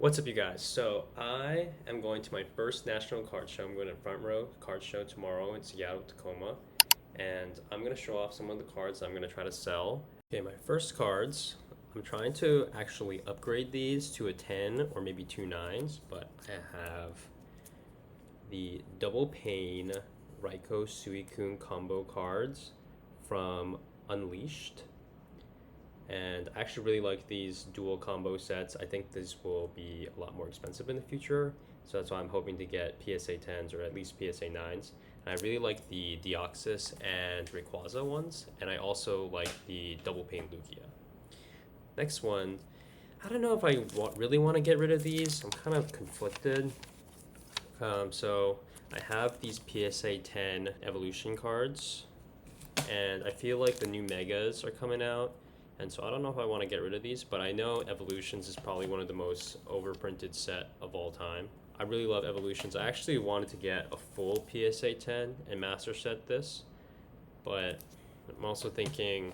What's up, you guys? So I am going to my first national card show. I'm going to Front Row Card Show tomorrow in Seattle, Tacoma, and I'm going to show off some of the cards I'm going to try to sell. Okay, my first cards. I'm trying to actually upgrade these to a 10 or maybe two nines, but I have the double pane Raikou Suicune combo cards from Unleashed. And I actually really like these dual combo sets. I think this will be a lot more expensive in the future, so that's why I'm hoping to get PSA 10s or at least PSA 9s. And I really like the Deoxys and Rayquaza ones, and I also like the double pane Lugia. Next one, I don't know if I really want to get rid of these. I'm kind of conflicted. So I have these PSA 10 evolution cards, and I feel like the new megas are coming out. And so I don't know if I want to get rid of these, but I know Evolutions is probably one of the most overprinted set of all time. I really love Evolutions. I actually wanted to get a full PSA 10 and Master Set this, but I'm also thinking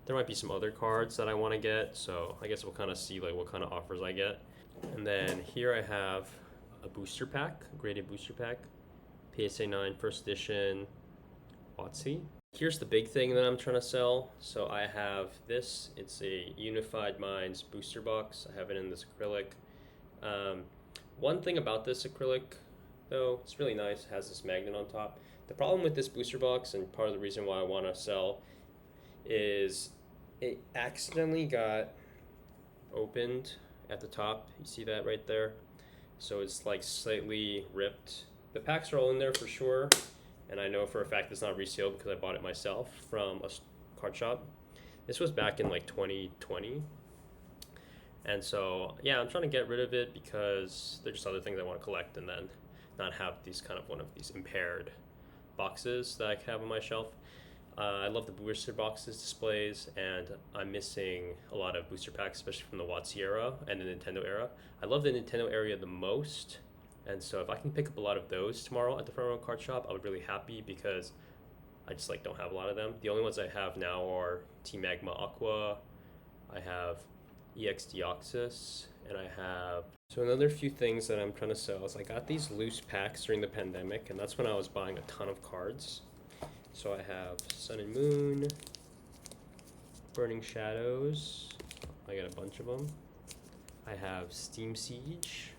there might be some other cards that I want to get, so I guess we'll kind of see like what kind of offers I get. And then here I have a booster pack, a graded booster pack, PSA 9 first edition WotC. Here's the big thing that I'm trying to sell. So I have this. It's a Unified Minds booster box. I have it in this acrylic. One thing about this acrylic, though, it's really nice. It has this magnet on top. The problem with this booster box, and part of the reason why I want to sell, is it accidentally got opened at the top. You see that right there? So it's like slightly ripped. The packs are all in there for sure. And I know for a fact it's not resealed because I bought it myself from a card shop. This was back in like 2020. And so, yeah, I'm trying to get rid of it because there's just other things I want to collect and then not have these kind of one of these impaired boxes that I have on my shelf. I love the booster boxes displays, and I'm missing a lot of booster packs, especially from the WotC era and the Nintendo era. I love the Nintendo era the most. And so if I can pick up a lot of those tomorrow at the Front Row Card Shop, I'll be really happy because I just like don't have a lot of them. The only ones I have now are Team Magma Aqua, I have EX Deoxys, and I have... So another few things that I'm trying to sell is I got these loose packs during the pandemic, and that's when I was buying a ton of cards. So I have Sun and Moon, Burning Shadows, I got a bunch of them. I have Steam Siege,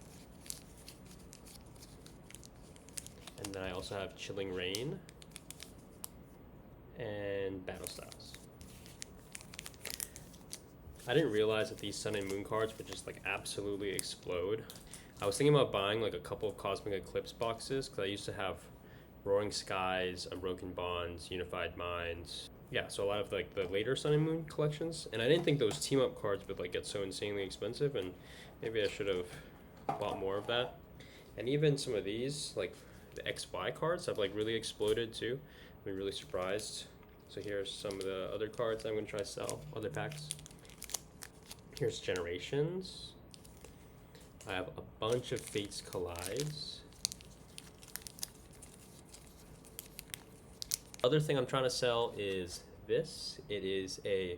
and then I also have Chilling Rain and Battle Styles. I didn't realize that these Sun and Moon cards would just like absolutely explode. I was thinking about buying like a couple of Cosmic Eclipse boxes because I used to have Roaring Skies, Unbroken Bonds, Unified Minds. Yeah, so a lot of like the later Sun and Moon collections. And I didn't think those team up cards would like get so insanely expensive, and maybe I should have bought more of that. And even some of these, like the XY cards, have like really exploded too. I've been really surprised. So here's some of the other cards I'm going to try to sell, other packs. Here's Generations. I have a bunch of Fates Collides. Other thing I'm trying to sell is this. It is a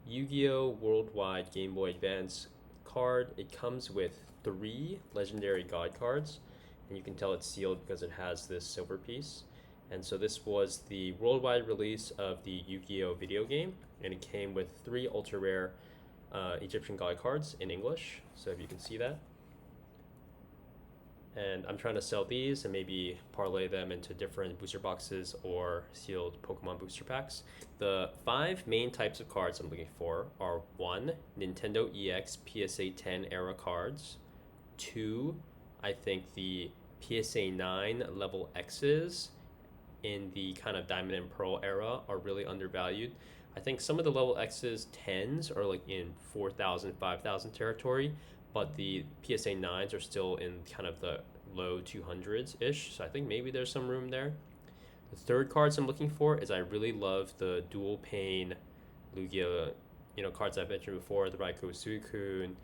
Yu-Gi-Oh! Worldwide Game Boy Advance card. It comes with 3 legendary god cards, and you can tell it's sealed because it has this silver piece. And so this was the worldwide release of the Yu-Gi-Oh! Video game, and it came with 3 ultra rare Egyptian god cards in English, so if you can see that. And I'm trying to sell these and maybe parlay them into different booster boxes or sealed Pokemon booster packs. The 5 main types of cards I'm looking for are 1, Nintendo EX PSA 10 era cards. 2, I think the PSA 9 level X's in the kind of Diamond and Pearl era are really undervalued. I think some of the level X's 10s are like in 4,000, 5,000 territory, but the PSA 9s are still in kind of the low 200s-ish, so I think maybe there's some room there. The third cards I'm looking for is I really love the dual pane Lugia, cards I've mentioned before, the Raikou Suicune,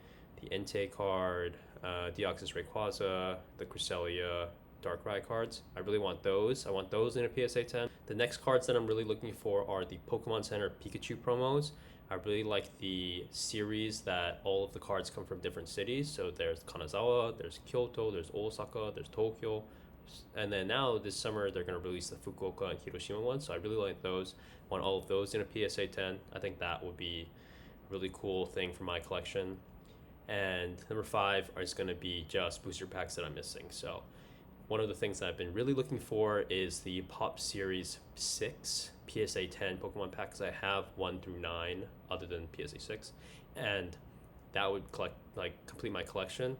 the Entei card, Deoxys Rayquaza, the Cresselia Darkrai cards. I really want those. I want those in a PSA 10. The next cards that I'm really looking for are the Pokemon Center Pikachu promos. I really like the series that all of the cards come from different cities. So there's Kanazawa, there's Kyoto, there's Osaka, there's Tokyo. And then now this summer they're going to release the Fukuoka and Hiroshima ones. So I really like those. Want all of those in a PSA 10. I think that would be a really cool thing for my collection. And number 5 is going to be just booster packs that I'm missing. So one of the things that I've been really looking for is the Pop Series 6 PSA 10 Pokemon packs. I have 1 through 9 other than PSA 6, and that would complete my collection.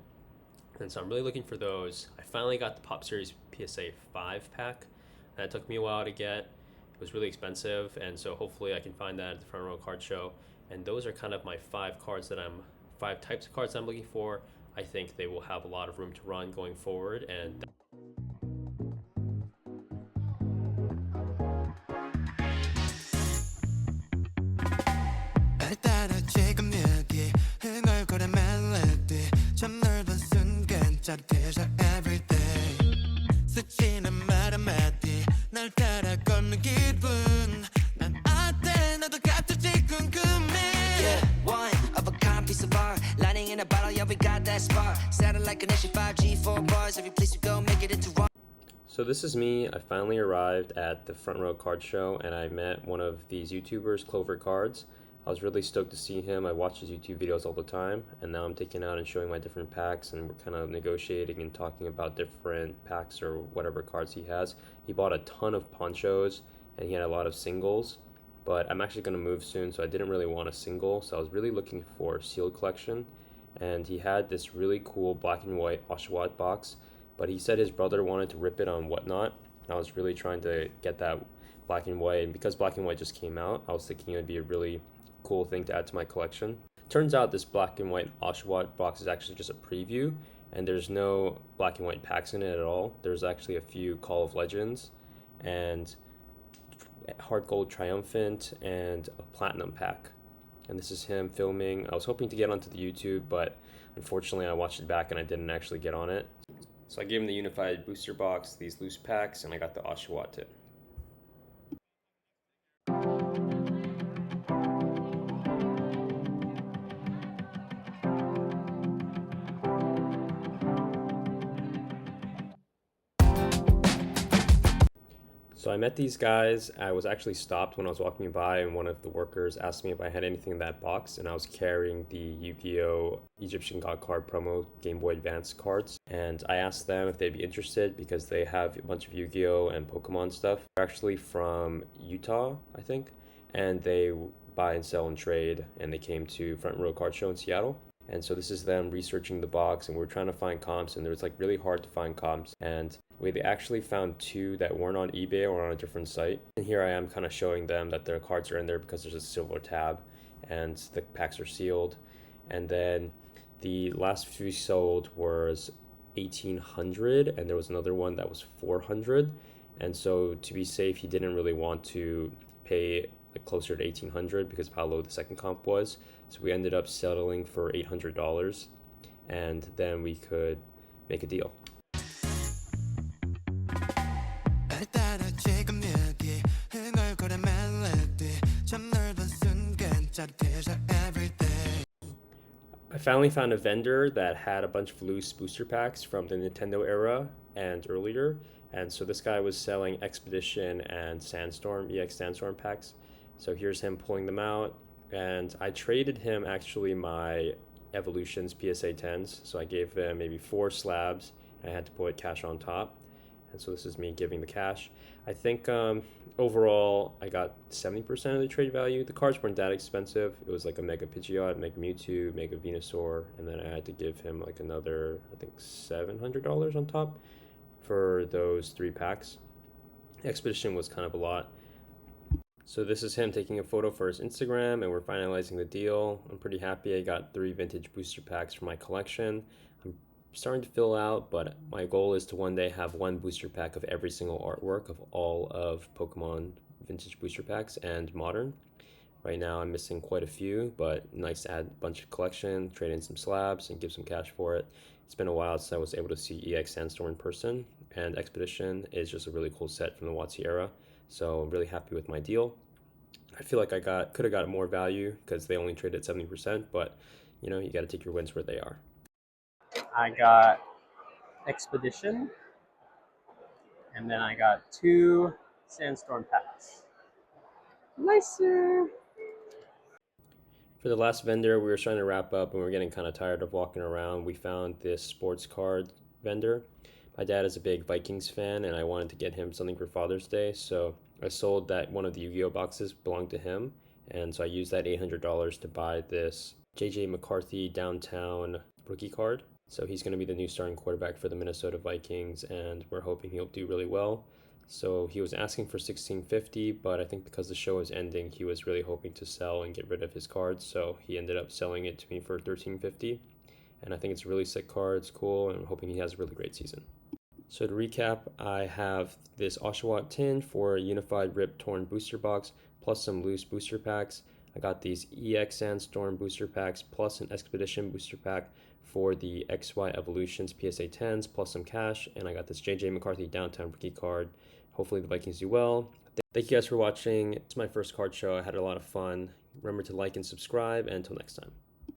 And so I'm really looking for those. I finally got the Pop Series PSA 5 pack. That took me a while to get. It was really expensive, and so hopefully I can find that at the Front Row Card Show. And those are kind of my 5 types of cards that I'm looking for. I think they will have a lot of room to run going forward, and so this is me. I finally arrived at the Front Row Card Show, and I met one of these YouTubers, Clovr Cards. I was really stoked to see him. I watch his YouTube videos all the time, and now I'm taking out and showing my different packs, and we're kind of negotiating and talking about different packs or whatever cards he has. He bought a ton of ponchos, and he had a lot of singles, but I'm actually going to move soon, so I didn't really want a single, so I was really looking for sealed collection, and he had this really cool black and white Oshawott box, but he said his brother wanted to rip it on Whatnot, and I was really trying to get that black and white, and because black and white just came out, I was thinking it would be a really cool thing to add to my collection. Turns out this black and white Oshawott box is actually just a preview, and there's no black and white packs in it at all. There's actually a few Call of Legends and Hard Gold Triumphant and a Platinum pack. And this is him filming. I was hoping to get onto the YouTube, but unfortunately I watched it back and I didn't actually get on it. So I gave him the Unified Booster Box, these loose packs, and I got the Oshawott tip. So I met these guys. I was actually stopped when I was walking by, and one of the workers asked me if I had anything in that box, and I was carrying the Yugioh Egyptian God card promo Game Boy Advance cards. And I asked them if they'd be interested because they have a bunch of Yu-Gi-Oh and Pokemon stuff. They're actually from Utah, I think, and they buy and sell and trade, and they came to Front Row Card Show in Seattle. And so this is them researching the box, and we're trying to find comps, and it was like really hard to find comps. And they actually found 2 that weren't on eBay or on a different site. And here I am kind of showing them that their cards are in there because there's a silver tab and the packs are sealed. And then the last few sold was 1,800, and there was another one that was 400. And so to be safe, he didn't really want to pay closer to 1,800 because of how low the second comp was. So we ended up settling for $800, and then we could make a deal. I finally found a vendor that had a bunch of loose booster packs from the Nintendo era and earlier, and so this guy was selling Expedition and Sandstorm, EX Sandstorm packs. So here's him pulling them out, and I traded him actually my Evolutions PSA 10s, so I gave them maybe 4 slabs, and I had to put cash on top. And so this is me giving the cash. I think overall I got 70% of the trade value. The cards weren't that expensive. It was like a Mega Pidgeot, Mega Mewtwo, Mega Venusaur, and then I had to give him like another, I think $700 on top for those 3 packs. The Expedition was kind of a lot. So this is him taking a photo for his Instagram, and we're finalizing the deal. I'm pretty happy. I got 3 vintage booster packs for my collection. I'm starting to fill out, but my goal is to one day have 1 booster pack of every single artwork of all of Pokemon vintage booster packs and modern. Right now I'm missing quite a few, but nice to add a bunch of collection, trade in some slabs, and give some cash for it. It's been a while since I was able to see EX Sandstorm in person, and Expedition is just a really cool set from the WotC era, so I'm really happy with my deal. I feel like I could have got more value because they only traded 70%, but you know, you got to take your wins where they are. I got Expedition, and then I got 2 Sandstorm packs. Nicer. For the last vendor, we were trying to wrap up and we were getting kind of tired of walking around. We found this sports card vendor. My dad is a big Vikings fan and I wanted to get him something for Father's Day, so I sold that one of the Yu-Gi-Oh boxes belonged to him, and so I used that $800 to buy this JJ McCarthy downtown rookie card. So he's going to be the new starting quarterback for the Minnesota Vikings and we're hoping he'll do really well. So he was asking for 1650, but I think because the show is ending, he was really hoping to sell and get rid of his cards. So he ended up selling it to me for 1350, and I think it's a really sick card. It's cool, and I'm hoping he has a really great season. So to recap, I have this Oshawott tin for a Unified Rip Torn booster box, plus some loose booster packs. I got these EX Sandstorm booster packs, plus an Expedition booster pack for the XY Evolutions PSA 10s, plus some cash, and I got this JJ McCarthy Downtown rookie card. Hopefully the Vikings do well. Thank you guys for watching. It's my first card show. I had a lot of fun. Remember to like and subscribe, and until next time.